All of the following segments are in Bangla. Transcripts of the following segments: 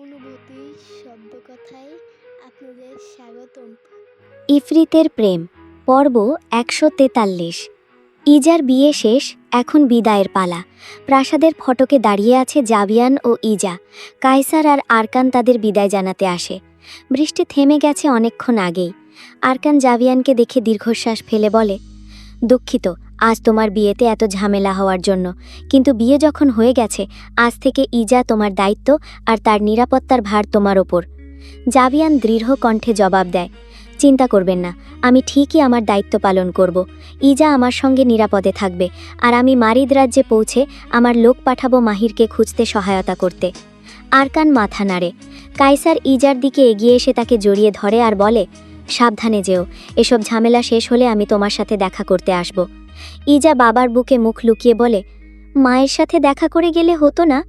অনুভূতি শব্দকথায় আপনাদের স্বাগতম। ইফরিতের প্রেম পর্ব ১৪৩। ইজার বিয়ে শেষ, এখন বিদায়ের পালা। প্রাসাদের ফটকে দাঁড়িয়ে আছে জাভিয়ান ও ইজা। কায়সার আর আরকান তাদের বিদায় জানাতে আসে। বৃষ্টি থেমে গেছে অনেকক্ষণ আগেই। আরকান জাভিয়ানকে দেখে দীর্ঘশ্বাস ফেলে বলে, দুঃখিত আজ তোমার বিয়েতে এত ঝামেলা হওয়ার জন্য, কিন্তু বিয়ে যখন হয়ে গেছে আজ থেকে ইজা তোমার দায়িত্ব আর তার নিরাপত্তার ভার তোমার ওপর। জাভিয়ান দৃঢ় কণ্ঠে জবাব দেয়, চিন্তা করবেন না, আমি ঠিকই আমার দায়িত্ব পালন করব। ইজা আমার সঙ্গে নিরাপদে থাকবে, আর আমি মারিদ রাজ্যে পৌঁছে আমার লোক পাঠাবো মাহিরকে খুঁজতে সহায়তা করতে। আরকান মাথা নাড়ে। কায়সার ইজার দিকে এগিয়ে এসে তাকে জড়িয়ে ধরে আর বলে, সাবধানে যেও, এসব ঝামেলা শেষ হলে আমি তোমার সাথে দেখা করতে আসব। ইজা বাবার বুকে মুখ লুকিয়ে বলে, মায়ের সাথে দেখা করে গেলে হতো না?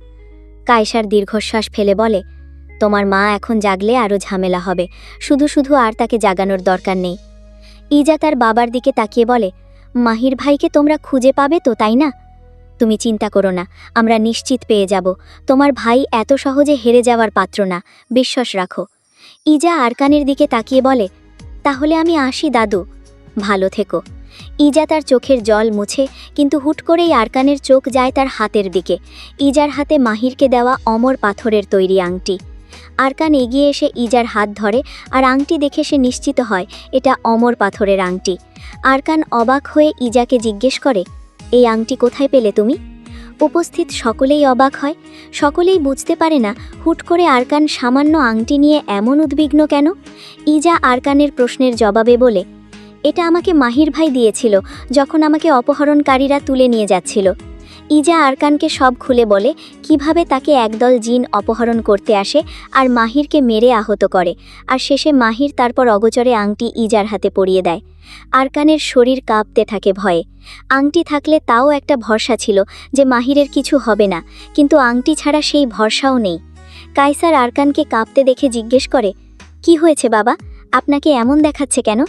কায়সার দীর্ঘশ্বাস ফেলে বলে, তোমার মা এখন জাগলে আরও ঝামেলা হবে, শুধু শুধু আর তাকে জাগানোর দরকার নেই। ইজা তার বাবার দিকে তাকিয়ে বলে, মাহির ভাইকে তোমরা খুঁজে পাবে তো, তাই না? তুমি চিন্তা করো না, আমরা নিশ্চিত পেয়ে যাব। তোমার ভাই এত সহজে হেরে যাওয়ার পাত্র না, বিশ্বাস রাখো। ইজা আরকানের দিকে তাকিয়ে বলে, তাহলে আমি আসি দাদু, ভালো থেকো। ইজা তার চোখের জল মুছে, কিন্তু হুট করেই আরকানের চোখ যায় তার হাতের দিকে। ইজার হাতে মাহিরকে দেওয়া অমর পাথরের তৈরি আংটি। আরকান এগিয়ে এসে ইজার হাত ধরে, আর আংটি দেখে সে নিশ্চিত হয় এটা অমর পাথরের আংটি। আরকান অবাক হয়ে ইজাকে জিজ্ঞেস করে, এই আংটি কোথায় পেলে তুমি? উপস্থিত সকলেই অবাক হয়। সকলেই বুঝতে পারে না হুট করে আরকান সামান্য আংটি নিয়ে এমন উদ্বিগ্ন কেন। ইজা আরকানের প্রশ্নের জবাবে বলে, এটা আমাকে মাহির ভাই দিয়েছিল যখন আমাকে অপহরণকারীরা তুলে নিয়ে যাচ্ছিল। ইজা আরকানকে সব খুলে বলে কিভাবে তাকে একদল জিন অপহরণ করতে আসে আর মাহিরকে মেরে আহত করে, আর শেষে মাহির তারপর অগোচরে আংটি ইজার হাতে পরিয়ে দেয়। আরকানের শরীর কাঁপতে থাকে ভয়ে। আংটি থাকলে তাও একটা ভরসা ছিল যে মাহিরের কিছু হবে না, কিন্তু আংটি ছাড়া সেই ভরসাও নেই। কায়সার আরকানকে কাঁপতে দেখে জিজ্ঞেস করে, কি হয়েছে বাবা, আপনাকে এমন দেখাচ্ছে কেন?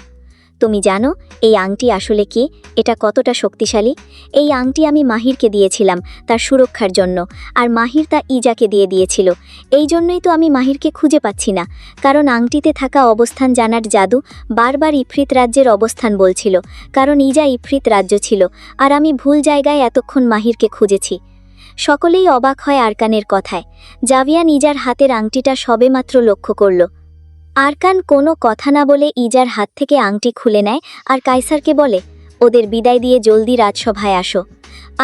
তুমি জানো এই আংটি আসলে কি, এটা কতটা শক্তিশালী? এই আংটি আমি মাহিরকে দিয়েছিলাম তার সুরক্ষার জন্য, আর মাহির তা ইজাকে দিয়ে দিয়েছিল। এই জন্যই তো আমি মাহিরকে খুঁজে পাচ্ছি না, কারণ আংটিতে থাকা অবস্থান জানার জাদু বারবার ইফরিত রাজ্যের অবস্থান বলছিল, কারণ ইজা ইফরিত রাজ্য ছিল, আর আমি ভুল জায়গায় এতক্ষণ মাহিরকে খুঁজেছি। সকলেই অবাক হয় আরকানের কথায়। জাভিয়ান ইজার হাতের আংটিটা সবেমাত্র লক্ষ্য করল। আরকান কোনো কথা না বলে ইজার হাত থেকে আংটি খুলে নেয় আর কায়সারকে বলে, ওদের বিদায় দিয়ে জলদি রাজসভায় আসো।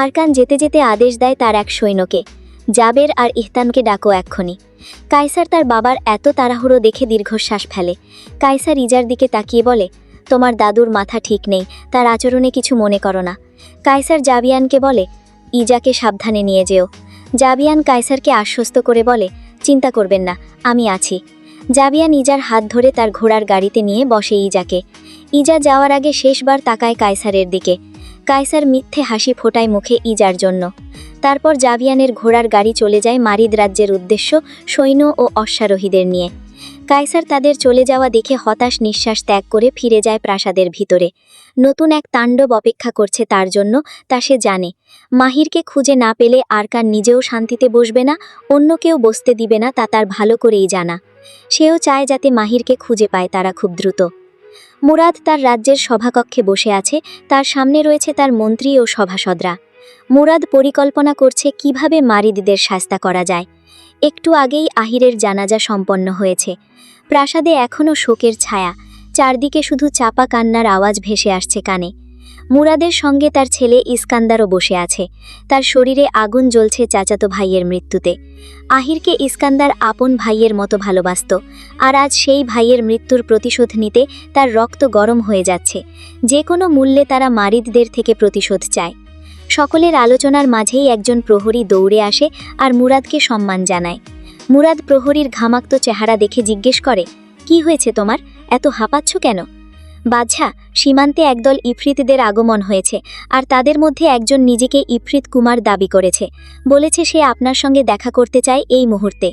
আরকান যেতে যেতে আদেশ দেয় তার এক সৈন্যকে, জাবের আর ইহতানকে ডাকো এক্ষুনি। কায়সার তার বাবার এত তাড়াহুড়ো দেখে দীর্ঘশ্বাস ফেলে। কায়সার ইজার দিকে তাকিয়ে বলে, তোমার দাদুর মাথা ঠিক নেই, তার আচরণে কিছু মনে করো না। কায়সার জাভিয়ানকে বলে, ইজাকে সাবধানে নিয়ে যেও। জাভিয়ান কায়সারকে আশ্বস্ত করে বলে, চিন্তা করবেন না, আমি আছি। জাভিয়ান ইজার হাত ধরে তার ঘোড়ার গাড়িতে নিয়ে বসে ইজাকে। ইজা যাওয়ার আগে শেষবার তাকায় কায়সারের দিকে। কায়সার মিথ্যে হাসি ফোটায় মুখে ইজার জন্য। তারপর জাভিয়ানের ঘোড়ার গাড়ি চলে যায় মারিদ রাজ্যের উদ্দেশ্য সৈন্য ও অশ্বারোহীদের নিয়ে। কায়সার তাদের চলে যাওয়া দেখে হতাশ নিঃশ্বাস ত্যাগ করে ফিরে যায় প্রাসাদের ভিতরে। নতুন এক তাণ্ডব অপেক্ষা করছে তার জন্য, তা সে জানে। মাহিরকে খুঁজে না পেলে আরকান নিজেও শান্তিতে বসবে না, অন্য কেউ বসতে দিবে না, তা তার ভালো করেই জানা। সেও চায় যাতে মাহিরকে খুঁজে পায় তারা খুব দ্রুত। মুরাদ তার রাজ্যের সভাকক্ষে বসে আছে, তার সামনে রয়েছে তার মন্ত্রী ও সভাসদরা। মুরাদ পরিকল্পনা করছে কিভাবে মারিদদের শাস্তা করা যায়। একটু আগেই আহিরের জানাজা সম্পন্ন হয়েছে। প্রাসাদে এখনও শোকের ছায়া, চারদিকে শুধু চাপা কান্নার আওয়াজ ভেসে আসছে কানে। মুরাদের সঙ্গে তার ছেলে ইস্কান্দারও বসে আছে, তার শরীরে আগুন জ্বলছে চাচাতো ভাইয়ের মৃত্যুতে। আহিরকে ইস্কান্দার আপন ভাইয়ের মতো ভালোবাসত, আর আজ সেই ভাইয়ের মৃত্যুর প্রতিশোধ নিতে তার রক্ত গরম হয়ে যাচ্ছে। যে কোনো মূল্যে তারা মারিদদের থেকে প্রতিশোধ চায়। সকলের আলোচনার মাঝেই একজন প্রহরী দৌড়ে আসে আর মুরাদকে সম্মান জানায়। মুরাদ প্রহরীর ঘামাক্ত চেহারা দেখে জিজ্ঞেস করে, কি হয়েছে তোমার, এত হাঁপাচ্ছ কেন? বাদশা, সীমান্তে একদল ইফরিতদের আগমন হয়েছে, আর তাদের মধ্যে একজন নিজেকে ইফরিত কুমার দাবি করেছে, বলেছে সে আপনার সঙ্গে দেখা করতে চায় এই মুহূর্তে।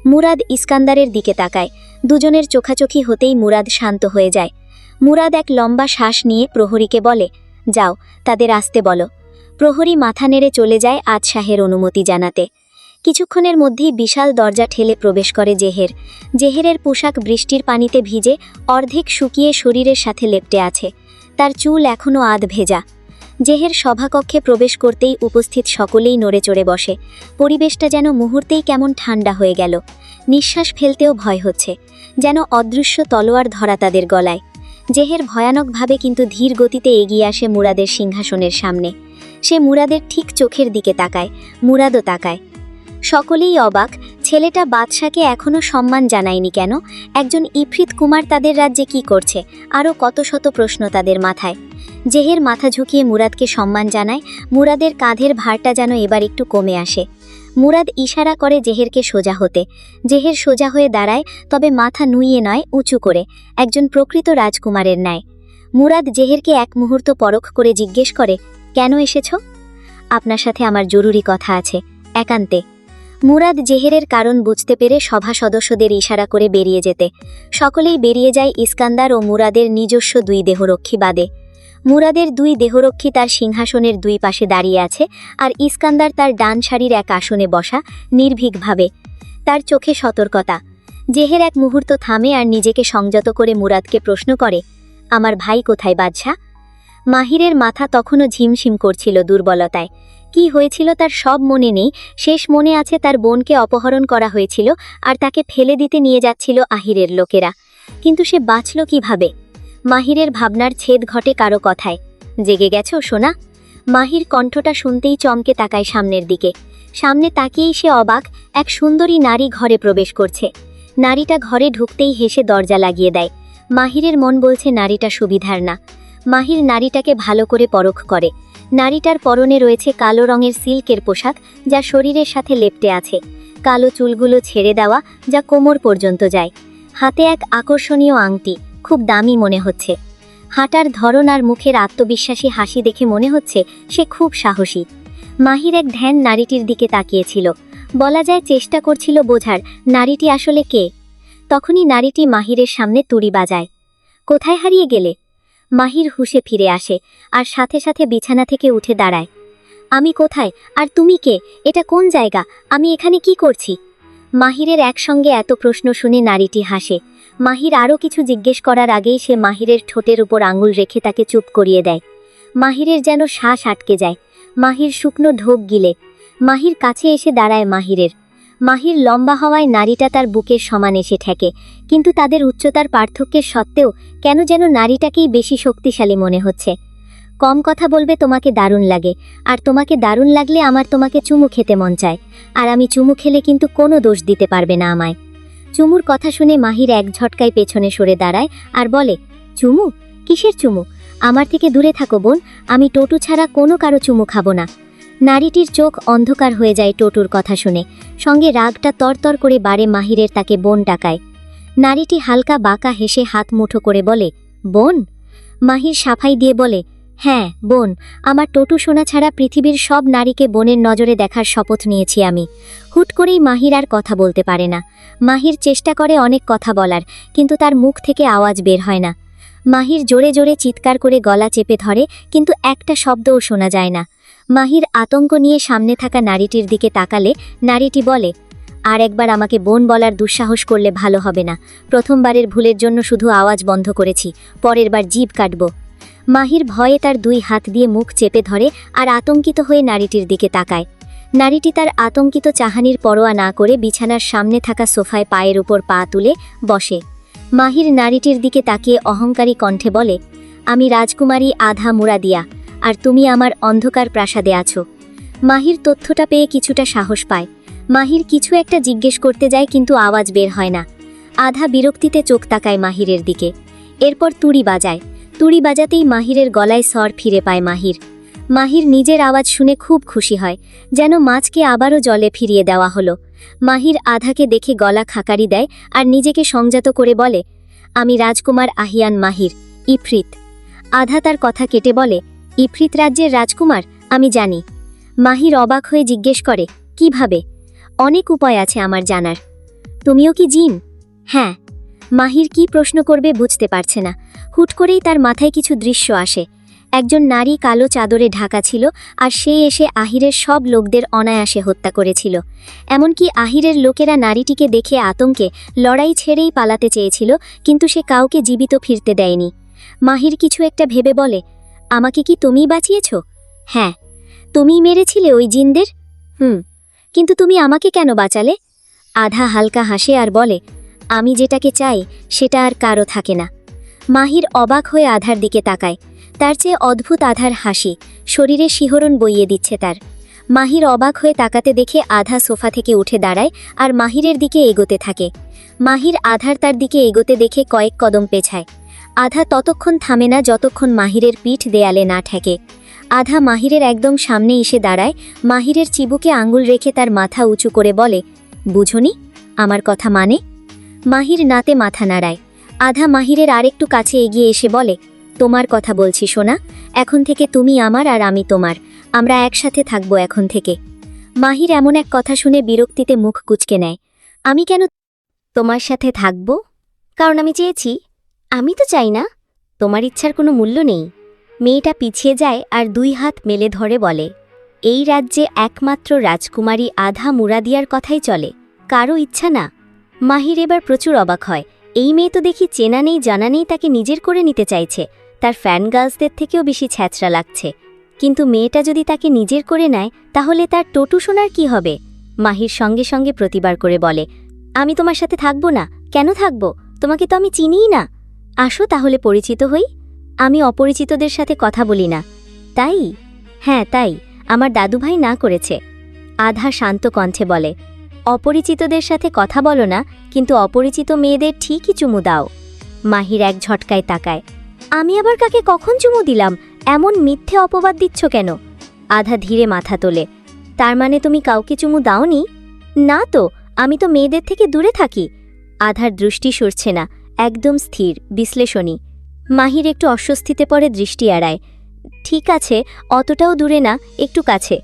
মুরাদ ইস্কান্দারের দিকে তাকায়। দুজনের চোখাচোখি হতেই মুরাদ শান্ত হয়ে যায়। মুরাদ এক লম্বা শ্বাস নিয়ে প্রহরীকে বলে, যাও, তাদের আসতে বলো। প্রহরী মাথা নেড়ে চলে যায় আজ শাহের অনুমতি জানাতে। কিছুক্ষণের মধ্যেই বিশাল দরজা ঠেলে প্রবেশ করে জেহের। জেহেরের পোশাক বৃষ্টির পানিতে ভিজে অর্ধেক শুকিয়ে শরীরের সাথে লেপ্টে আছে। তার চুল এখনও আধ ভেজা। জেহের সভাকক্ষে প্রবেশ করতেই উপস্থিত সকলেই নড়ে চড়ে বসে। পরিবেশটা যেন মুহূর্তেই কেমন ঠান্ডা হয়ে গেল। নিঃশ্বাস ফেলতেও ভয় হচ্ছে, যেন অদৃশ্য তলোয়ার ধরা তাদের গলায়। জেহের ভয়ানকভাবে কিন্তু ধীর গতিতে এগিয়ে আসে মুরাদের সিংহাসনের সামনে। সে মুরাদের ঠিক চোখের দিকে তাকায়, মুরাদও তাকায়। সকলেই অবাক, ছেলেটা বাদশাকে এখনও সম্মান জানায়নি কেন? একজন ইফরিত কুমার তাদের রাজ্যে কি করছে? আরও কত শত প্রশ্ন তাদের মাথায়। জেহের মাথা ঝুঁকিয়ে মুরাদকে সম্মান জানায়। মুরাদের কাঁধের ভারটা যেন এবার একটু কমে আসে। মুরাদ ইশারা করে জেহেরকে সোজা হতে। জেহের সোজা হয়ে দাঁড়ায়, তবে মাথা নুইয়ে নয়, উঁচু করে, একজন প্রকৃত রাজকুমারের ন্যায়। মুরাদ জেহেরকে এক মুহূর্ত পরখ করে জিজ্ঞেস করে, কেন এসেছ? আপনার সাথে আমার জরুরি কথা আছে, একান্তে। মুরাদ জেহেরের কারণ বুঝতে পেরে সভা সদস্যদের ইশারা করে বেরিয়ে যেতে। সকলেই বেরিয়ে যায় ইস্কান্দার ও মুরাদের নিজস্ব দুই দেহরক্ষী বাদে। মুরাদের দুই দেহরক্ষী তার সিংহাসনের দুই পাশে দাঁড়িয়ে আছে, আর ইস্কান্দার তার ডান সারির এক আসনে বসা, নির্ভীকভাবে। তার চোখে সতর্কতা। জেহের এক মুহূর্ত থামে আর নিজেকে সংযত করে মুরাদকে প্রশ্ন করে, আমার ভাই কোথায় বাদশা? মাহিরের মাথা তখনও ঝিমঝিম করছিল দুর্বলতায়। কি হয়েছিল তার সব মনে নেই। শেষ মনে আছে তার বোনকে অপহরণ করা হয়েছিল আর তাকে ফেলে দিতে নিয়ে যাচ্ছিল আহিরের লোকেরা। কিন্তু সে বাঁচল কিভাবে? মাহিরের ভাবনার ছেদ ঘটে কারো কথায়। জেগে গেছো সোনা? মাহির কণ্ঠটা শুনতেই চমকে তাকায় সামনের দিকে। সামনে তাকিয়েই সে অবাক, এক সুন্দরী নারী ঘরে প্রবেশ করছে। নারীটা ঘরে ঢুকতেই হেসে দরজা লাগিয়ে দেয়। মাহিরের মন বলছে নারীটা সুবিধার না। মাহির নারীটাকে ভালো করে পরখ করে। নারীটার পরনে রয়েছে কালো রঙের সিল্কের পোশাক, যা শরীরের সাথে লেপ্টে আছে। কালো চুলগুলো ছেড়ে দেওয়া, যা কোমর পর্যন্ত যায়। হাতে এক আকর্ষণীয় আংটি, খুব দামি মনে হচ্ছে। হাঁটার ধরন আর মুখের আত্মবিশ্বাসী হাসি দেখে মনে হচ্ছে সে খুব সাহসী। মাহির এক ধ্যান নারীটির দিকে তাকিয়েছিল। বলা যায় চেষ্টা করছিল বোঝার নারীটি আসলে কে। তখনই নারীটি মাহিরের সামনে তুড়ি বাজায়। কোথায় হারিয়ে গেলে? মাহির হুঁশে ফিরে আসে আর সাথে সাথে বিছানা থেকে উঠে দাঁড়ায়। আমি কোথায়? আর তুমি কে? এটা কোন জায়গা? আমি এখানে কি করছি? মাহিরের একসঙ্গে এত প্রশ্ন শুনে নারীটি হাসে। মাহির আরও কিছু জিজ্ঞেস করার আগেই সে মাহিরের ঠোঁটের উপর আঙুল রেখে তাকে চুপ করিয়ে দেয়। মাহিরের যেন শ্বাস আটকে যায়। মাহির শুকনো ঢোক গিলে। মাহির কাছে এসে দাঁড়ায় মাহিরের। মাহির লম্বা হওয়ায় নারীটা তার বুকের সমান এসে ঠেকে, কিন্তু তাদের উচ্চতার পার্থক্যের সত্ত্বেও কেন যেন নারীটাকেই বেশি শক্তিশালী মনে হচ্ছে। কম কথা বলবে, তোমাকে দারুণ লাগে, আর তোমাকে দারুণ লাগলে আমার তোমাকে চুমু খেতে মন চায়, আর আমি চুমু খেলে কিন্তু কোনো দোষ দিতে পারবে না আমায়। চুমুর কথা শুনে মাহির এক ঝটকায় পেছনে সরে দাঁড়ায় আর বলে, চুমু? কিসের চুমু? আমার থেকে দূরে থাকো বোন, আমি টোটু ছাড়া কোনো কারো চুমু খাবো না। নারীটির চোখ অন্ধকার হয়ে যায় টোটুর কথা শুনে, সঙ্গে রাগটা তরতর করে বাড়ে মাহিরের তাকে বোন ডাকায়। নারীটি হালকা বাঁকা হেসে হাত মুঠো করে বলে, বোন? মাহির সাফাই দিয়ে বলে, হ্যাঁ বোন, আমার টোটু সোনা ছাড়া পৃথিবীর সব নারীকে বোনের নজরে দেখার শপথ নিয়েছি আমি। হুট করেই মাহির আর কথা বলতে পারে না। মাহির চেষ্টা করে অনেক কথা বলার, কিন্তু তার মুখ থেকে আওয়াজ বের হয় না। মাহির জোরে জোরে চিৎকার করে গলা চেপে ধরে, কিন্তু একটা শব্দও শোনা যায় না। মাহির আতঙ্ক নিয়ে সামনে থাকা নারীটির দিকে তাকালে নারীটি বলে, আর একবার আমাকে বোন বলার দুঃসাহস করলে ভালো হবে না। প্রথমবারের ভুলের জন্য শুধু আওয়াজ বন্ধ করেছি, পরের বার জিভ কাটব। মাহির ভয়ে তার দুই হাত দিয়ে মুখ চেপে ধরে আর আতঙ্কিত হয়ে নারীটির দিকে তাকায়। নারীটি তার আতঙ্কিত চাহানির পরোয়া না করে বিছানার সামনে থাকা সোফায় পায়ের উপর পা তুলে বসে। মাহির নারীটির দিকে তাকিয়ে অহংকারী কণ্ঠে বলে, আমি রাজকুমারী আধা মুরাদিয়া, আর তুমি আমার অন্ধকার প্রাসাদে আছো। মাহির তথ্যটা পেয়ে কিছুটা সাহস পায়। মাহির কিছু একটা জিজ্ঞেস করতে যায়, কিন্তু আওয়াজ বের হয় না। আধা বিরক্তিতে চোখ তাকায় মাহিরের দিকে। এরপর তুড়ি বাজায়। তুড়ি বাজাতেই মাহিরের গলায় স্বর ফিরে পায় মাহির। মাহির নিজের আওয়াজ শুনে খুব খুশি হয়, যেন মাছকে আবারও জলে ফিরিয়ে দেওয়া হলো। মাহির আধাকে দেখে গলা খাকারি দেয় আর নিজেকে সংযত করে বলে, আমি রাজকুমার আহিয়ান মাহির, ইফরিত। আধা তার কথা কেটে বলে, ইফরিত রাজ্যের রাজকুমার? আমি জানি। মাহির অবাক হয়ে জিজ্ঞেস করে, কিভাবে? অনেক উপায় আছে আমার জানার। তুমিও কি জিন? হ্যাঁ। মাহির কি প্রশ্ন করবে বুঝতে পারছে না। হুট করেই তার মাথায় কিছু দৃশ্য আসে। একজন নারী কালো চাদরে ঢাকা ছিল, আর সে এসে আহিরের সব লোকদের অনায়াসে হত্যা করেছিল। এমনকি আহিরের লোকেরা নারীটিকে দেখে আতঙ্কে লড়াই ছেড়েই পালাতে চেয়েছিল, কিন্তু সে কাউকে জীবিত ফিরতে দেয়নি। মাহির কিছু একটা ভেবে বলে, আমাকে কি তুমিই বাঁচিয়েছ? হ্যাঁ। তুমিই মেরেছিলে ওই জিনদের? কিন্তু তুমি আমাকে কেন বাঁচালে? আধা হালকা হাসে আর বলে, আমি যেটাকে চাই সেটা আর কারো থাকে না। মাহির অবাক হয়ে আধার দিকে তাকায়। তার চেয়ে অদ্ভুত আধার হাসি, শরীরে শিহরণ বইয়ে দিচ্ছে তার। মাহির অবাক হয়ে তাকাতে দেখে আধা সোফা থেকে উঠে দাঁড়ায় আর মাহিরের দিকে এগোতে থাকে। মাহির আধার তার দিকে এগোতে দেখে কয়েক কদম পেছায়। আধা ততক্ষণ থামে না যতক্ষণ মাহিরের পিঠ দেয়ালে না ঠেকে। আধা মাহিরের একদম সামনে এসে দাঁড়ায়, মাহিরের চিবুকে আঙুল রেখে তার মাথা উঁচু করে বলে, বুঝোনি আমার কথা মানে? মাহির নাতে মাথা নাড়ায়। আধা মাহিরের আরেকটু কাছে এগিয়ে এসে বলে, তোমার কথা বলছি সোনা, এখন থেকে তুমি আমার আর আমি তোমার, আমরা একসাথে থাকবো এখন থেকে। মাহির এমন এক কথা শুনে বিরক্তিতে মুখ কুঁচকে নেয়। আমি কেন তোমার সাথে থাকব? কারণ আমি চেয়েছি। আমি তো চাই না। তোমার ইচ্ছার কোনো মূল্য নেই। মেয়েটা পিছিয়ে যায় আর দুই হাত মেলে ধরে বলে, এই রাজ্যে একমাত্র রাজকুমারী আধা মুরাদিয়ার কথাই চলে, কারো ইচ্ছা না। মাহির এবার প্রচুর অবাক হয়। এই মেয়ে তো দেখি চেনা নেই জানা নেই তাকে নিজের করে নিতে চাইছে, তার ফ্যান গার্লসদের থেকেও বেশি ছ্যাঁচড়া লাগছে। কিন্তু মেয়েটা যদি তাকে নিজের করে নেয় তাহলে তার টটু শোনার কি হবে? মাহির সঙ্গে সঙ্গে প্রতিবার করে বলে, আমি তোমার সাথে থাকবো না। কেন থাকবো? তোমাকে তো আমি চিনিই না। আসো তাহলে পরিচিত হই। আমি অপরিচিতদের সাথে কথা বলি না। তাই? হ্যাঁ তাই, আমার দাদুভাই না করেছে। আধা শান্ত কণ্ঠে বলে, অপরিচিতদের সাথে কথা বলো না, কিন্তু অপরিচিত মেয়েদের ঠিকই চুমু দাও। মাহির এক ঝটকায় তাকায়। আমি আবার কাকে কখন চুমু দিলাম? এমন মিথ্যে অপবাদ দিচ্ছ কেন? আধা ধীরে মাথা তোলে। তার মানে তুমি কাউকে চুমু দাওনি? না তো, আমি তো মেয়েদের থেকে দূরে থাকি। আধার দৃষ্টি সরছে না, একদম স্থির, বিশ্লেষণী। মাহির একটু অস্বস্তিতে পড়ে দৃষ্টি এড়ায়। ঠিক আছে, অতটাও দূরে না, একটু কাছে।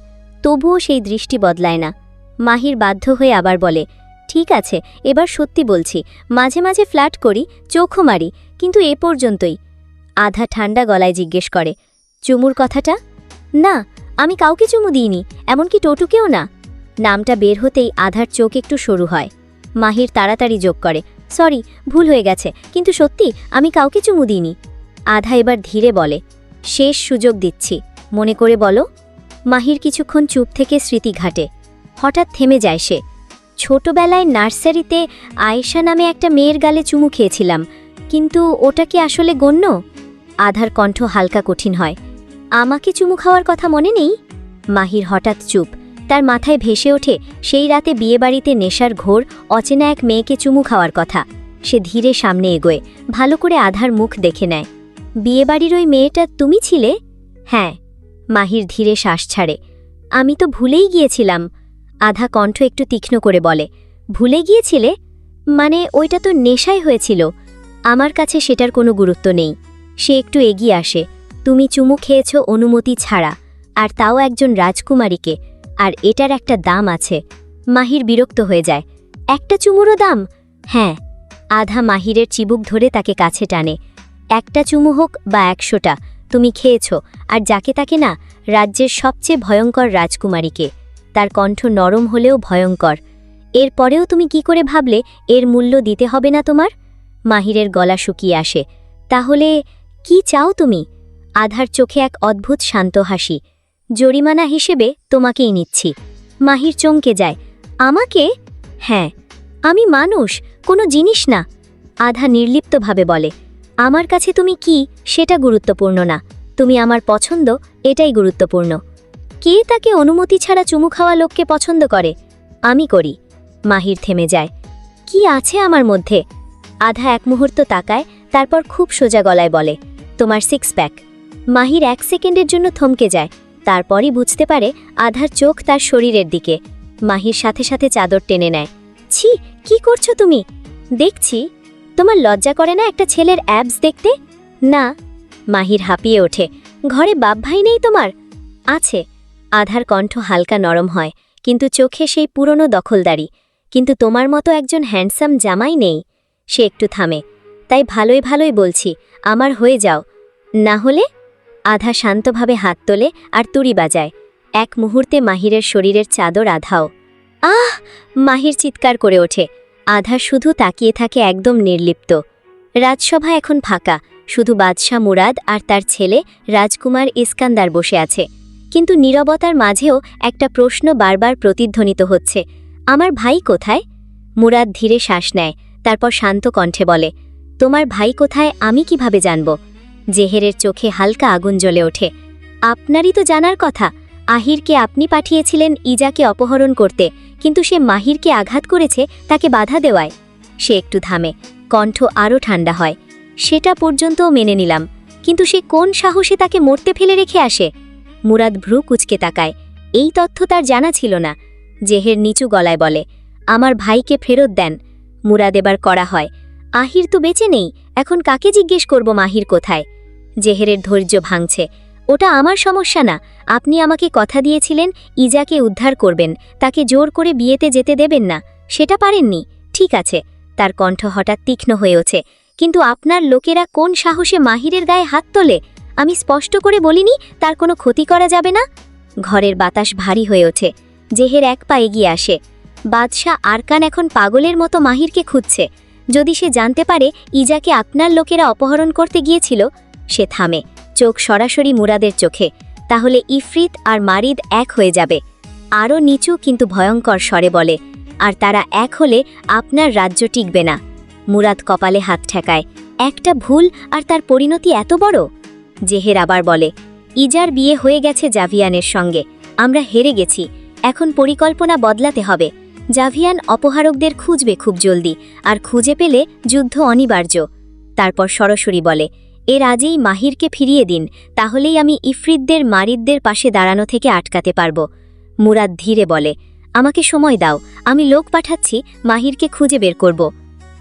তবুও সেই দৃষ্টি বদলায় না। মাহির বাধ্য হয়ে আবার বলে, ঠিক আছে, এবার সত্যি বলছি, মাঝে মাঝে ফ্ল্যাট করি, চোখও মারি, কিন্তু এ পর্যন্তই। আধা ঠান্ডা গলায় জিজ্ঞেস করে, চুমুর কথাটা? না, আমি কাউকে চুমু দিইনি, এমনকি টটুকেও না। নামটা বের হতেই আধার চোখ একটু সরু হয়। মাহির তাড়াতাড়ি যোগ করে, সরি, ভুল হয়ে গেছে, কিন্তু সত্যি আমি কাউকে চুমু দিইনি। আধা এবার ধীরে বলে, শেষ সুযোগ দিচ্ছি, মনে করে বলো। মাহির কিছুক্ষণ চুপ থেকে স্মৃতি ঘাটে। হঠাৎ থেমে যায় সে। ছোটবেলায় নার্সারিতে আয়েশা নামে একটা মেয়ের গালে চুমু খেয়েছিলাম, কিন্তু ওটা কি আসলে গণ্য? আধার কণ্ঠ হালকা কঠিন হয়। আমাকে চুমু খাওয়ার কথা মনে নেই? মাহির হঠাৎ চুপ। তার মাথায় ভেসে ওঠে সেই রাতে বিয়েবাড়িতে নেশার ঘোর অচেনা এক মেয়েকে চুমু খাওয়ার কথা। সে ধীরে সামনে এগোয়, ভালো করে আধার মুখ দেখে নেয়। বিয়েবাড়ির ওই মেয়েটা তুমি ছিলে? হ্যাঁ। মাহির ধীরে শ্বাস ছাড়ে। আমি তো ভুলেই গিয়েছিলাম। আধা কণ্ঠ একটু তীক্ষ্ণ করে বলে, ভুলে গিয়েছিলে? মানে ওইটা তো নেশায় হয়েছিল। আমার কাছে সেটার কোনো গুরুত্ব নেই। সে একটু এগিয়ে আসে। তুমি চুমু খেয়েছ অনুমতি ছাড়া, আর তাও একজন রাজকুমারীকে, আর এটার একটা দাম আছে। মাহির বিরক্ত হয়ে যায়। একটা চুমুরও দাম? হ্যাঁ। আধা মাহিরের চিবুক ধরে তাকে কাছে টানে। একটা চুমু হোক বা 100টা, তুমি খেয়েছ, আর যাকে তাকে না, রাজ্যের সবচেয়ে ভয়ঙ্কর রাজকুমারীকে। তার কণ্ঠ নরম হলেও ভয়ঙ্কর। এরপরেও তুমি কি করে ভাবলে এর মূল্য দিতে হবে না তোমার? মাহিরের গলা শুকিয়ে আসে। তাহলে কি চাও তুমি? আধার চোখে এক অদ্ভুত শান্ত হাসি। জরিমানা হিসেবে তোমাকেই নিচ্ছি। মাহির চমকে যায়। আমাকে? হ্যাঁ। আমি মানুষ, কোনো জিনিস না। আধা নির্লিপ্তভাবে বলে, আমার কাছে তুমি কি সেটা গুরুত্বপূর্ণ না, তুমি আমার পছন্দ, এটাই গুরুত্বপূর্ণ। কে তাকে অনুমতি ছাড়া চুমু খাওয়া লোককে পছন্দ করে? আমি করি। মাহির থেমে যায়। কি আছে আমার মধ্যে? আধা এক মুহূর্ত তাকায়, তারপর খুব সোজা গলায় বলে, তোমার 6 প্যাক। মাহির 1 সেকেন্ডের জন্য থমকে যায়। তারপরই বুঝতে পারে আধার চোখ তার শরীরের দিকে। মাহির সাথে সাথে চাদর টেনে নেয়। ছি, কি করছো তুমি? দেখছি। তোমার লজ্জা করে না একটা ছেলের অ্যাবস দেখতে? না। মাহির হাঁপিয়ে ওঠে। ঘরে বাপ ভাই নেই তোমার? আছে। আধার কণ্ঠ হালকা নরম হয়, কিন্তু চোখে সেই পুরনো দখলদারি। কিন্তু তোমার মতো একজন হ্যান্ডসাম জামাই নেই। সে একটু থামে। তাই ভালোই ভালোই বলছি, আমার হয়ে যাও। না হলে? আধা শান্তভাবে হাত তোলে আর তুড়ি বাজায়। এক মুহূর্তে মাহিরের শরীরের চাদর আধাও। আহ! মাহির চিৎকার করে ওঠে। আধা শুধু তাকিয়ে থাকে, একদম নির্লিপ্ত। রাজসভা এখন ফাঁকা, শুধু বাদশাহ মুরাদ আর তার ছেলে রাজকুমার ইস্কান্দার বসে আছে। কিন্তু নীরবতার মাঝেও একটা প্রশ্ন বারবার প্রতিধ্বনিত হচ্ছে, আমার ভাই কোথায়? মুরাদ ধীরে শ্বাস নেয়, তারপর শান্ত কণ্ঠে বলে, তোমার ভাই কোথায় আমি কিভাবে জানব? জেহেরের চোখে হালকা আগুন জ্বলে ওঠে। আপনারই তো জানার কথা। আহিরকে আপনি পাঠিয়েছিলেন ইজাকে অপহরণ করতে, কিন্তু সে মাহিরকে আঘাত করেছে তাকে বাধা দেওয়ায়। সে একটু থামে, কণ্ঠ আরও ঠান্ডা হয়। সেটা পর্যন্তও মেনে নিলাম, কিন্তু সে কোন সাহসে তাকে মরতে ফেলে রেখে আসে? মুরাদ ভ্রু কুঁচকে তাকায়। এই তথ্য তার জানা ছিল না। জেহের নিচু গলায় বলে, আমার ভাইকে ফেরত দেন। মুরাদ এবার করা হয়, আহির তো বেঁচে নেই, এখন কাকে জিজ্ঞেস করব মাহির কোথায়? জেহেরের ধৈর্য ভাঙছে। ওটা আমার সমস্যা না। আপনি আমাকে কথা দিয়েছিলেন ইজাকে উদ্ধার করবেন, তাকে জোর করে বিয়েতে যেতে দেবেন না। সেটা পারেননি, ঠিক আছে। তার কণ্ঠ হঠাৎ তীক্ষ্ণ হয়ে ওঠে। কিন্তু আপনার লোকেরা কোন সাহসে মাহিরের গায়ে হাত তোলে? আমি স্পষ্ট করে বলিনি তার কোনো ক্ষতি করা যাবে না? ঘরের বাতাস ভারী হয়ে ওঠে। জেহের এক পা এগিয়ে আসে। বাদশাহ আরকান এখন পাগলের মতো মাহিরকে খুঁজছে। যদি সে জানতে পারে ইজাকে আপনার লোকেরা অপহরণ করতে গিয়েছিল। সে থামে, চোখ সরাসরি মুরাদের চোখে। তাহলে ইফরিত আর মারিদ এক হয়ে যাবে। আরও নিচু কিন্তু ভয়ঙ্কর স্বরে বলে, আর তারা এক হলে আপনার রাজ্য টিকবে না। মুরাদ কপালে হাত ঠেকায়। একটা ভুল আর তার পরিণতি এত বড়? জেহের আবার বলে, ইজার বিয়ে হয়ে গেছে জাভিয়ানের সঙ্গে। আমরা হেরে গেছি, এখন পরিকল্পনা বদলাতে হবে। জাভিয়ান অপহারকদের খুঁজবে খুব জলদি, আর খুঁজে পেলে যুদ্ধ অনিবার্য। তারপর সরাসরি বলে, এর আগেই মাহিরকে ফিরিয়ে দিন, তাহলেই আমি ইফরিতদের মারিদদের পাশে দাঁড়ানো থেকে আটকাতে পারব। মুরাদ ধীরে বলে, আমাকে সময় দাও, আমি লোক পাঠাচ্ছি, মাহিরকে খুঁজে বের করব।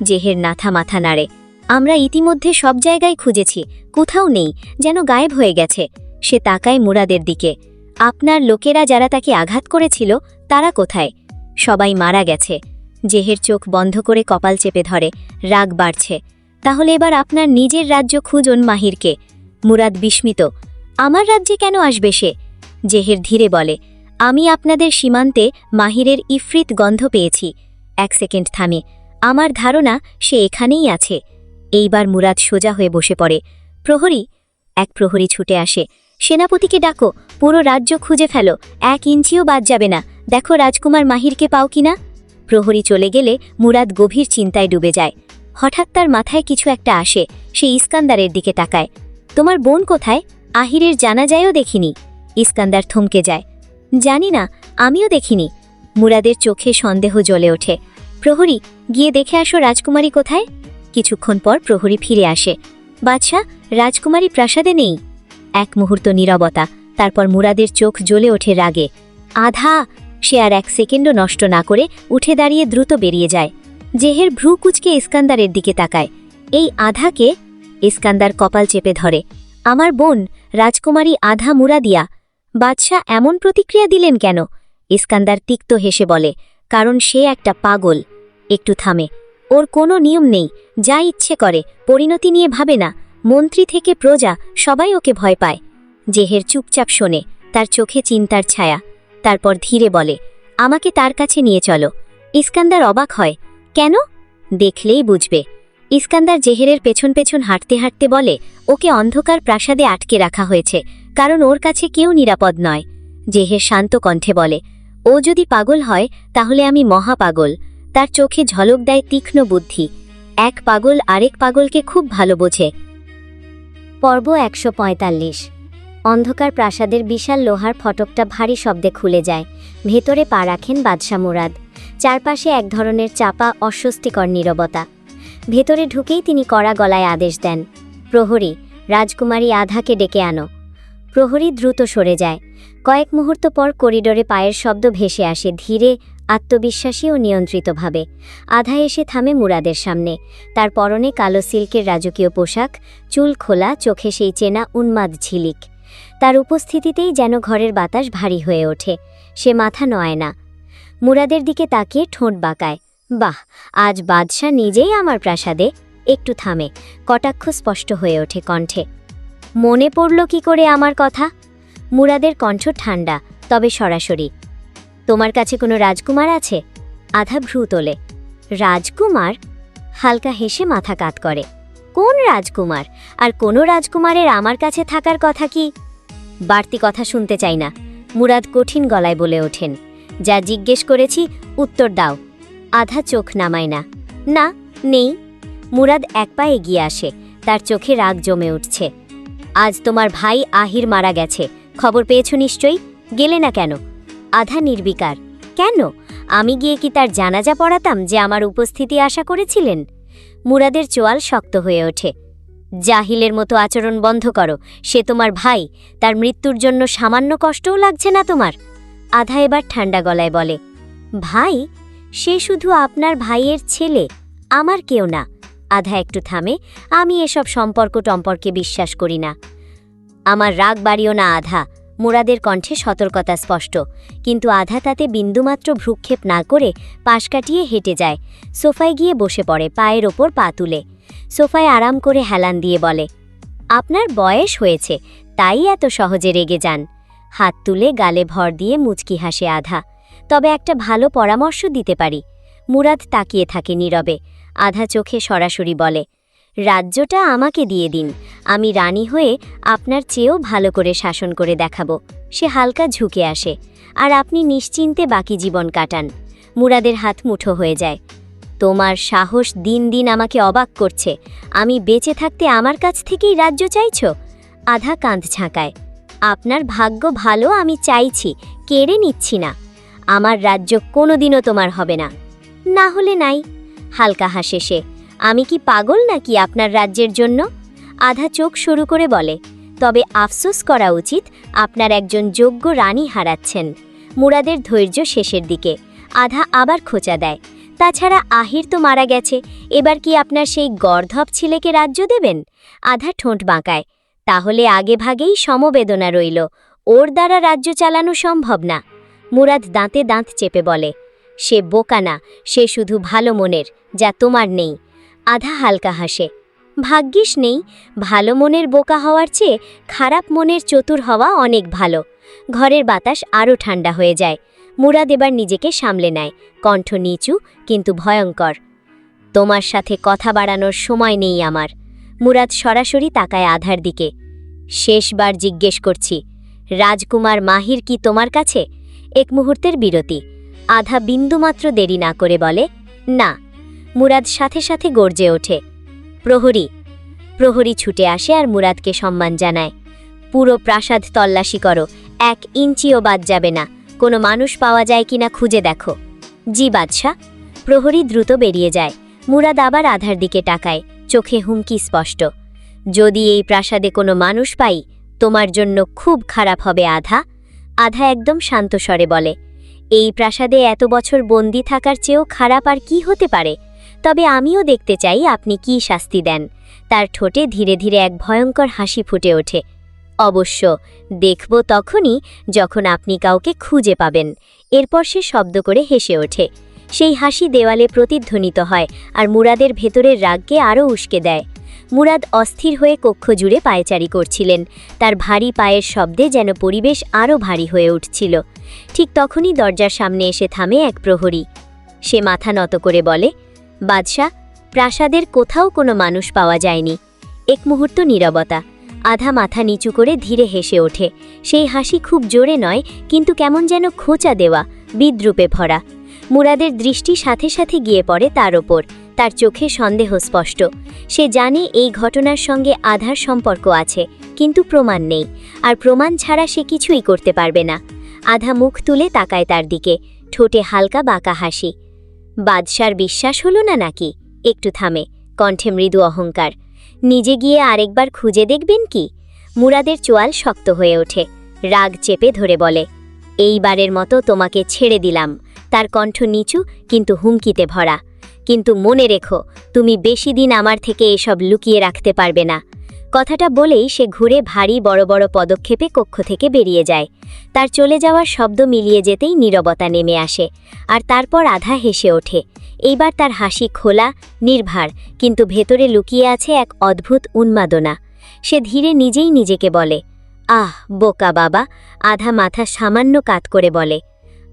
জেহের নাথা মাথা নাড়ে। আমরা ইতিমধ্যে সব জায়গায় খুঁজেছি, কোথাও নেই, যেন গায়েব হয়ে গেছে। সে তাকায় মুরাদের দিকে। আপনার লোকেরা যারা তাকে আঘাত করেছিল তারা কোথায়? সবাই মারা গেছে। জেহের চোখ বন্ধ করে কপাল চেপে ধরে, রাগ বাড়ছে। তাহলে এবার আপনার নিজের রাজ্য খুঁজুন মাহিরকে। মুরাদ বিস্মিত, আমার রাজ্যে কেন আসবে সে? জেহের ধীরে বলে, আমি আপনাদের সীমান্তে মাহিরের ইফরিত গন্ধ পেয়েছি। এক সেকেন্ড থামে, আমার ধারণা সে এখানেই আছে। এইবার মুরাদ সোজা হয়ে বসে পড়ে। প্রহরী! এক প্রহরী ছুটে আসে। সেনাপতিকে ডাকো, পুরো রাজ্য খুঁজে ফেলো, 1 ইঞ্চিও বাদ যাবে না। দেখো রাজকুমার মাহিরকে পাও কিনা। প্রহরী চলে গেলে মুরাদ গভীর চিন্তায় ডুবে যায়। হঠাৎ তার মাথায় কিছু একটা আসে। সে ইস্কান্দারের দিকে তাকায়। তোমার বোন কোথায়? আহিরের জানাজায়ও দেখিনি। ইস্কান্দার থমকে যায়। জানি না, আমিও দেখিনি। মুরাদের চোখে সন্দেহ জ্বলে ওঠে। প্রহরী, গিয়ে দেখে আসো রাজকুমারী কোথায়। কিছুক্ষণ পর প্রহরী ফিরে আসে। বাদশাহ, রাজকুমারী প্রাসাদে নেই। এক মুহূর্ত নীরবতা, তারপর মুরাদের চোখ জ্বলে ওঠে রাগে। আধা! সে আর 1 সেকেন্ডও নষ্ট না করে উঠে দাঁড়িয়ে দ্রুত বেরিয়ে যায়। জেহের ভ্রু কুঁচকে ইস্কান্দারের দিকে তাকায়। এই আধাকে? ইস্কান্দার কপাল চেপে ধরে। আমার বোন, রাজকুমারী আধা মুরাদিয়া। বাদশাহ এমন প্রতিক্রিয়া দিলেন কেন? ইস্কান্দার তিক্ত হেসে বলে, কারণ সে একটা পাগল। একটু থামে। ওর কোনো নিয়ম নেই, যা ইচ্ছে করে, পরিণতি নিয়ে ভাবে না। মন্ত্রী থেকে প্রজা সবাই ওকে ভয় পায়। জেহের চুপচাপ শোনে, তার চোখে চিন্তার ছায়া। তারপর ধীরে বলে, আমাকে তার কাছে নিয়ে চলো। ইস্কান্দার অবাক হয়। কেন? দেখলেই বুঝবে। ইস্কান্দার জেহেরের পেছন পেছন হাঁটতে হাঁটতে বলে, ওকে অন্ধকার প্রাসাদে আটকে রাখা হয়েছে, কারণ ওর কাছে কেউ নিরাপদ নয়। জেহের শান্ত কণ্ঠে বলে, ও যদি পাগল হয় তাহলে আমি মহাপাগল। তার চোখে ঝলক দেয় তীক্ষ্ণ বুদ্ধি। এক পাগল আরেক পাগলকে খুব ভালো বোঝে। পর্ব 145। অন্ধকার প্রাসাদের বিশাল লোহার ফটকটা ভারী শব্দে খুলে যায়। ভেতরে পা রাখেন বাদশাহ মুরাদ। চারপাশে এক ধরনের চাপা অস্বস্তিকর নীরবতা। ভেতরে ঢুকেই তিনি কড়া গলায় আদেশ দেন, প্রহরী, রাজকুমারী আধাকে ডেকে আনো। প্রহরী দ্রুত সরে যায়। কয়েক মুহূর্ত পর করিডোরে পায়ের শব্দ ভেসে আসে, ধীরে, আত্মবিশ্বাসী ও নিয়ন্ত্রিতভাবে। আধা এসে থামে মুরাদের সামনে। তার পরনে কালো সিল্কের রাজকীয় পোশাক, চুল খোলা, চোখে সেই চেনা উন্মাদ ঝিলিক। তার উপস্থিতিতেই যেন ঘরের বাতাস ভারী হয়ে ওঠে। সে মাথা নয় না, মুরাদের দিকে তাকিয়ে ঠোঁট বাঁকায়। বাহ, আজ বাদশাহ নিজেই আমার প্রাসাদে। একটু থামে, কটাক্ষ স্পষ্ট হয়ে ওঠে কণ্ঠে। মনে পড়ল কি করে আমার কথা? মুরাদের কণ্ঠ ঠান্ডা, তবে সরাসরি। তোমার কাছে কোনো রাজকুমার আছে? আধা ভ্রু তোলে। রাজকুমার? হালকা হেসে মাথা কাত করে। কোন রাজকুমার? আর কোনো রাজকুমারের আমার কাছে থাকার কথা কি? বাড়তি কথা শুনতে চাই না, মুরাদ কঠিন গলায় বলে ওঠেন। যা জিজ্ঞেস করেছি উত্তর দাও। আধা চোখ নামায় না। না, নেই। মুরাদ এক পা এগিয়ে আসে, তার চোখে রাগ জমে উঠছে। আজ তোমার ভাই আহির মারা গেছে, খবর পেয়েছ নিশ্চয়ই? গেলে না কেন? আধা নির্বিকার। কেন? আমি গিয়ে কি তার জানাজা পড়াতাম যে আমার উপস্থিতি আশা করেছিলেন? মুরাদের চোয়াল শক্ত হয়ে ওঠে। জাহিলের মতো আচরণ বন্ধ করো, সে তোমার ভাই, তার মৃত্যুর জন্য সামান্য কষ্টও লাগছে না তোমার? আধা এবার ঠান্ডা গলায় বলে, ভাই? সে শুধু আপনার ভাইয়ের ছেলে, আমার কেউ না। আধা একটু থামে। আমি এসব সম্পর্ক টম্পর্কে বিশ্বাস করি না। আমার রাগ বাড়িও না আধা। মুরাদের কণ্ঠে সতর্কতা স্পষ্ট, কিন্তু আধা তাতে বিন্দুমাত্র ভ্রুক্ষেপ না করে পাশ কাটিয়ে হেঁটে যায়। সোফায় গিয়ে বসে পড়ে, পায়ের ওপর পা তুলে। সোফায় আরাম করে হেলান দিয়ে বলে, আপনার বয়স হয়েছে, তাই এত সহজে রেগে যান। হাত তুলে গালে ভর দিয়ে মুচকি হাসে আধা। তবে একটা ভালো পরামর্শ দিতে পারি। মুরাদ তাকিয়ে থাকে নীরবে। আধা চোখে সরাসরি বলে, রাজ্যটা আমাকে দিয়ে দিন, আমি রানী হয়ে আপনার চেয়েও ভালো করে শাসন করে দেখাবো। সে হালকা ঝুঁকে আসে। আর আপনি নিশ্চিন্তে বাকি জীবন কাটান। মুরাদের হাত মুঠো হয়ে যায়। তোমার সাহস দিন দিন আমাকে অবাক করছে। আমি বেঁচে থাকতে আমার কাছ থেকেই রাজ্য চাইছ? আধা কাঁধ ঝাঁকায়। আপনার ভাগ্য ভালো, আমি চাইছি, কেড়ে নিচ্ছি না। আমার রাজ্য কোনোদিনও তোমার হবে না। না হলে নাই। হালকা হাসে সে। আমি কি পাগল নাকি আপনার রাজ্যের জন্য? আধা চোখ শুরু করে বলে, তবে আফসোস করা উচিত, আপনার একজন যোগ্য রানী হারাচ্ছেন। মুরাদের ধৈর্য শেষের দিকে। আধা আবার খোঁচা দেয়, তাছাড়া আহির তো মারা গেছে, এবার কি আপনার সেই গর্ধব ছেলেকে রাজ্য দেবেন? আধা ঠোঁট বাঁকায়। তাহলে আগে ভাগেই সমবেদনা রইল, ওর দ্বারা রাজ্য চালানো সম্ভব না। মুরাদ দাঁতে দাঁত চেপে বলে, সে বোকা না, সে শুধু ভালো মনের, যা তোমার নেই। আধা হালকা হাসে। ভাগ্যিস নেই। ভালো মনের বোকা হওয়ার চেয়ে খারাপ মনের চতুর হওয়া অনেক ভালো। ঘরের বাতাস আরও ঠান্ডা হয়ে যায়। মুরাদ এবার নিজেকে সামলে নেয়, কণ্ঠ নিচু কিন্তু ভয়ঙ্কর। তোমার সাথে কথা বাড়ানোর সময় নেই আমার। মুরাদ সরাসরি তাকায় আধার দিকে। শেষবার জিজ্ঞেস করছি, রাজকুমার মাহির কি তোমার কাছে? এক মুহূর্তের বিরতি। আধা বিন্দুমাত্র দেরি না করে বলে, না। মুরাদ সাথে সাথে গর্জে ওঠে, প্রহরী! প্রহরী ছুটে আসে আর মুরাদকে সম্মান জানায়। পুরো প্রাসাদ তল্লাশি করো, 1 ইঞ্চিও বাদ যাবে না। কোনো মানুষ পাওয়া যায় কিনা খুঁজে দেখো। জি বাদশাহ। প্রহরী দ্রুত বেরিয়ে যায়। মুরাদ আবার আধার দিকে তাকায়, চোখে হুমকি স্পষ্ট। যদি এই প্রাসাদে কোনো মানুষ পাই, তোমার জন্য খুব খারাপ হবে আধা। আধা একদম শান্ত স্বরে বলে, এই প্রাসাদে এত বছর বন্দি থাকার চেয়েও খারাপ আর কি হতে পারে? তবে আমিও দেখতে চাই আপনি কি শাস্তি দেন। তার ঠোঁটে ধীরে ধীরে এক ভয়ঙ্কর হাসি ফুটে ওঠে। অবশ্য দেখব তখনই, যখন আপনি কাউকে খুঁজে পাবেন। এরপর সে শব্দ করে হেসে ওঠে। সেই হাসি দেওয়ালে প্রতিধ্বনিত হয় আর মুরাদের ভেতরের রাগকে আরও উস্কে দেয়। মুরাদ অস্থির হয়ে কক্ষ জুড়ে পায়চারি করছিলেন। তার ভারী পায়ের শব্দে যেন পরিবেশ আরও ভারী হয়ে উঠছিল। ঠিক তখনই দরজার সামনে এসে থামে এক প্রহরী। সে মাথা নত করে বলে, বাদশাহ, প্রাসাদের কোথাও কোনো মানুষ পাওয়া যায়নি। এক মুহূর্ত নীরবতা। আধা মাথা নিচু করে ধীরে হেসে ওঠে। সেই হাসি খুব জোরে নয়, কিন্তু কেমন যেন খোঁচা দেওয়া, বিদ্রূপে ভরা। মুরাদের দৃষ্টি সাথে সাথে গিয়ে পড়ে তার ওপর। তার চোখে সন্দেহ স্পষ্ট। সে জানে এই ঘটনার সঙ্গে আধার সম্পর্ক আছে, কিন্তু প্রমাণ নেই, আর প্রমাণ ছাড়া সে কিছুই করতে পারবে না। আধা মুখ তুলে তাকায় তার দিকে, ঠোঁটে হালকা বাঁকা হাসি। বাদশার বিশ্বাস হলো না নাকি? একটু থামে, কণ্ঠে মৃদু অহংকার। নিজে গিয়ে আরেকবার খুঁজে দেখবেন কি? মুরাদের চোয়াল শক্ত হয়ে ওঠে। রাগ চেপে ধরে বলে, এইবারের মতো তোমাকে ছেড়ে দিলাম। তার কণ্ঠ নিচু কিন্তু হুমকিতে ভরা। কিন্তু মনে রেখো, তুমি বেশি দিন আমার থেকে এসব লুকিয়ে রাখতে পারবে না। কথাটা বলেই সে ঘুরে ভারী বড় বড় পদক্ষেপে কক্ষ থেকে বেরিয়ে যায়। তার চলে যাওয়ার শব্দ মিলিয়ে যেতেই নীরবতা নেমে আসে। আর তারপর আধা হেসে ওঠে। এইবার তার হাসি খোলা, নির্ভার, কিন্তু ভেতরে লুকিয়ে আছে এক অদ্ভুত উন্মাদনা। সে ধীরে নিজেই নিজেকে বলে, আহ বোকা বাবা। আধা মাথা সামান্য কাত করে বলে,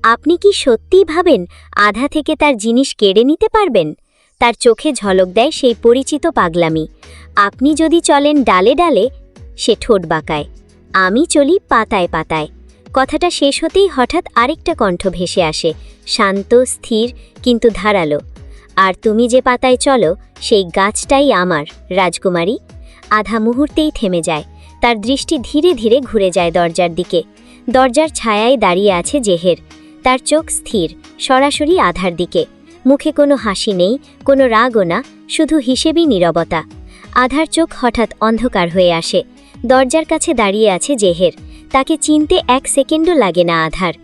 আপনি কি সত্যিই ভাবেন আধা থেকে তার জিনিস কেড়ে নিতে পারবেন? তার চোখে ঝলক দেয় সেই পরিচিত পাগলামি। আপনি যদি চলেন ডালে ডালে, সে ঠোঁট বাঁকায়, আমি চলি পাতায় পাতায়। কথাটা শেষ হতেই হঠাৎ আরেকটা কণ্ঠ ভেসে আসে, শান্ত স্থির কিন্তু ধারালো। আর তুমি যে পাতায় চলো সেই গাছটাই আমার, রাজকুমারী। আধা মুহূর্তেই থেমে যায়, তার দৃষ্টি ধীরে ধীরে ঘুরে যায় দরজার দিকে। দরজার ছায়ায় দাঁড়িয়ে আছে জেহের, তার চোখ স্থির, সরাসরি আধার দিকে। মুখে কোনো হাসি নেই, কোনো রাগও না, শুধু হিসেবেই নীরবতা। আধার চোখ হঠাৎ অন্ধকার হয়ে আসে। দরজার কাছে দাঁড়িয়ে আছে জেহের, তাকে চিনতে 1 সেকেন্ডও লাগে না আধার।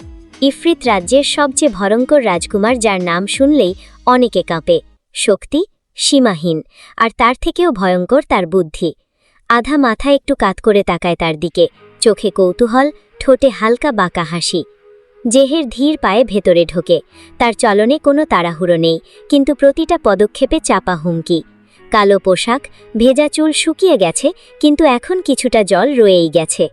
ইফরিত রাজ্যের সবচেয়ে ভয়ঙ্কর রাজকুমার, যার নাম শুনলেই অনেকে কাঁপে। শক্তি সীমাহীন, আর তার থেকেও ভয়ঙ্কর তার বুদ্ধি। আধা মাথা একটু কাত করে তাকায় তার দিকে, চোখে কৌতূহল, ঠোঁটে হালকা বাঁকা হাসি। জেহের ধীর পায়ে ভেতরে ঢোকে, তার চলনে কোনো তাড়াহুড়ো নেই, কিন্তু প্রতিটা পদক্ষেপে চাপা হুমকি। কালো পোশাক, ভেজা চুল শুকিয়ে গেছে, কিন্তু এখন কিছুটা জল রয়েই গেছে।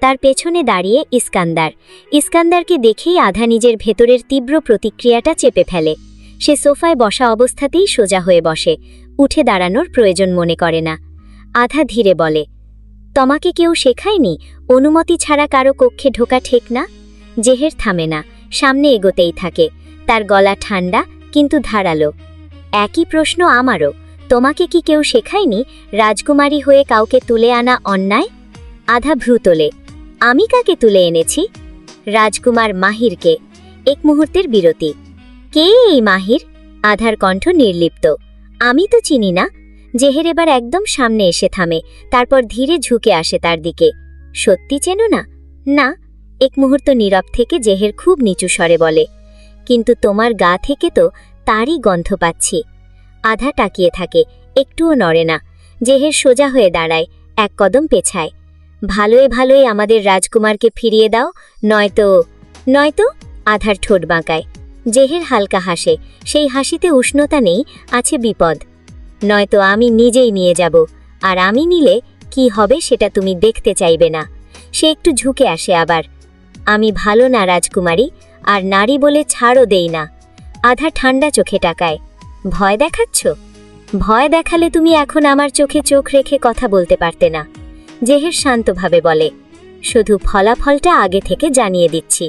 তার পেছনে দাঁড়িয়ে ইস্কান্দার। ইস্কান্দারকে দেখেই আধা নিজের ভেতরের তীব্র প্রতিক্রিয়াটা চেপে ফেলে। সে সোফায় বসা অবস্থাতেই সোজা হয়ে বসে, উঠে দাঁড়ানোর প্রয়োজন মনে করে না। আধা ধীরে বলে, তোমাকে কেউ শেখায়নি অনুমতি ছাড়া কারো কক্ষে ঢোকা ঠিক না? জেহের থামে না, সামনে এগোতেই থাকে, তার গলা ঠান্ডা কিন্তু ধারালো। একই প্রশ্ন আমারও, তোমাকে কি কেউ শেখায়নি রাজকুমারী হয়ে কাউকে তুলে আনা অন্যায়? আধা ভ্রু তোলে, আমি কাকে তুলে এনেছি? রাজকুমার মাহিরকে। এক মুহূর্তের বিরতি। কে এই মাহির? আধার কণ্ঠ নির্লিপ্ত। আমি তো চিনি না। জেহের এবার একদম সামনে এসে থামে, তারপর ধীরে ঝুঁকে আসে তার দিকে। সত্যি চেনো না? না। এক মুহূর্ত নীরব থেকে জেহের খুব নিচু স্বরে বলে, কিন্তু তোমার গা থেকে তো তারই গন্ধ পাচ্ছি। আধা তাকিয়ে থাকে, একটুও নড়ে না। জেহের সোজা হয়ে দাঁড়ায়, 1 কদম পেছায়। ভালোই ভালোই আমাদের রাজকুমারকে ফিরিয়ে দাও, নয়তো। নয়তো? আধার ঠোঁট বাঁকায়। জেহের হালকা হাসে, সেই হাসিতে উষ্ণতা নেই, আছে বিপদ। নয়তো আমি নিজেই নিয়ে যাব, আর আমি নিলে কি হবে সেটা তুমি দেখতে চাইবে না। সে একটু ঝুঁকে আসে আবার। আমি ভালো না রাজকুমারী, আর নারী বলে ছাড়ও দেই না। আধা ঠান্ডা চোখে তাকায়। ভয় দেখাচ্ছ? ভয় দেখালে তুমি এখন আমার চোখে চোখ রেখে কথা বলতে পারতে না। জেহের শান্তভাবে বলে, শুধু ফলাফলটা আগে থেকে জানিয়ে দিচ্ছি।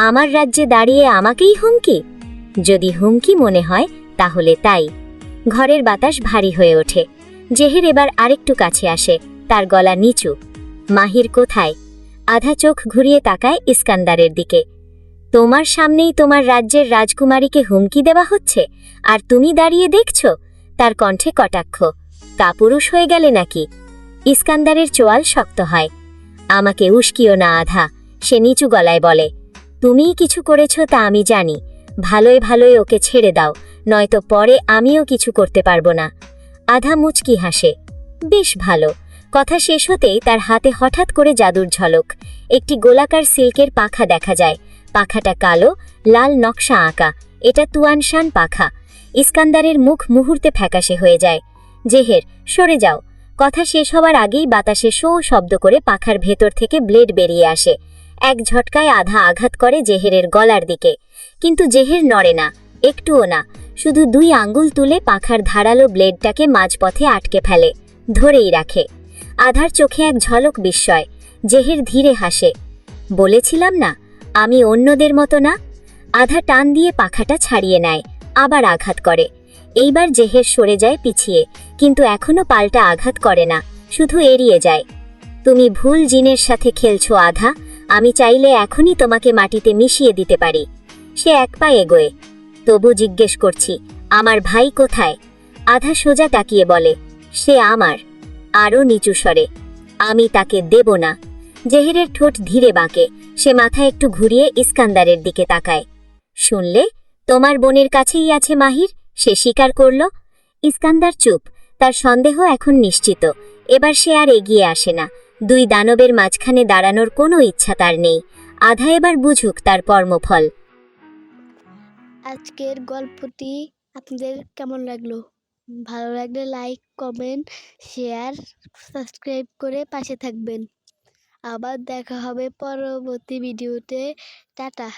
আমার রাজ্যে দাঁড়িয়ে আমাকেই হুমকি? যদি হুমকি মনে হয় তাহলে তাই। ঘরের বাতাস ভারী হয়ে ওঠে। জেহের এবার আরেকটু কাছে আসে, তার গলা নিচু। মাহির কোথায়? আধা চোখ ঘুরিয়ে তাকায় ইস্কান্দারের দিকে। তোমার সামনেই তোমার রাজ্যের রাজকুমারীকে হুমকি দেওয়া হচ্ছে, আর তুমি দাঁড়িয়ে দেখছ? তার কণ্ঠে কটাক্ষ। কাপুরুষ হয়ে গেলে নাকি? ইস্কান্দারের চোয়াল শক্ত হয়। আমাকে উস্কিও না আধা, সে নিচু গলায় বলে। তুমিই কিছু করেছ তা আমি জানি। ভালোই ভালোই ওকে ছেড়ে দাও, নয়তো পরে আমিও কিছু করতে পারবো না। আধা মুচকি হাসে। বেশ ভালো। কথা শেষ হতেই তার হাতে হঠাৎ করে জাদুর ঝলক। একটি গোলাকার সিল্কের পাখা দেখা যায়। পাখাটা কালো, লাল নকশা আঁকা। এটা তুয়ানশান পাখা। ইস্কান্দারের মুখ মুহূর্তে ফ্যাকাশে হয়ে যায়। জেহের, সরে যাও। কথা শেষ হওয়ার আগেই বাতাসে শো শব্দ করে পাখার ভেতর থেকে ব্লেড বেরিয়ে আসে। এক ঝটকায় আধা আঘাত করে জেহেরের গলার দিকে, কিন্তু জেহের নড়ে না, একটুও না। শুধু 2 আঙ্গুল তুলে পাখার ধারালো ব্লেডটাকে মাঝপথে আটকে ফেলে, ধরেই রাখে। আধার চোখে এক ঝলক বিস্ময়। জেহের ধীরে হাসে। বলেছিলাম না আমি অন্যদের মতো না? আধা টান দিয়ে পাখাটা ছাড়িয়ে নেয়, আবার আঘাত করে। এইবার জেহের সরে যায় পিছিয়ে, কিন্তু এখনো পাল্টা আঘাত করে না, শুধু এড়িয়ে যায়। তুমি ভুল জিনের সাথে খেলছো আধা। আমি চাইলে এখনই তোমাকে মাটিতে মিশিয়ে দিতে পারি। সে 1 পা এগোয়। তবু জিজ্ঞেস করছি, আমার ভাই কোথায়? আধা সোজা তাকিয়ে বলে, সে আমার। আরও নিচু স্বরে, আমি তাকে দেব না। জেহেরের ঠোঁট ধীরে বাঁকে, সে মাথা একটু ঘুরিয়ে ইস্কান্দারের দিকে তাকায়। শুনলে, তোমার বোনের কাছেই আছে মাহির, সে স্বীকার করল। ইস্কান্দার চুপ, তার সন্দেহ এখন নিশ্চিত। এবার সে আর এগিয়ে আসে না। 2 দানবের মাঝখানে দাঁড়ানোর কোনো ইচ্ছা তার নেই। আধা এবার বুঝুক তার কর্মফল। আজকের গল্পটি আপনাদের কেমন লাগলো? ভালো লাগলে লাইক, কমেন্ট, শেয়ার, সাবস্ক্রাইব করে পাশে থাকবেন। আবার দেখা হবে পরবর্তী ভিডিওতে। টাটা।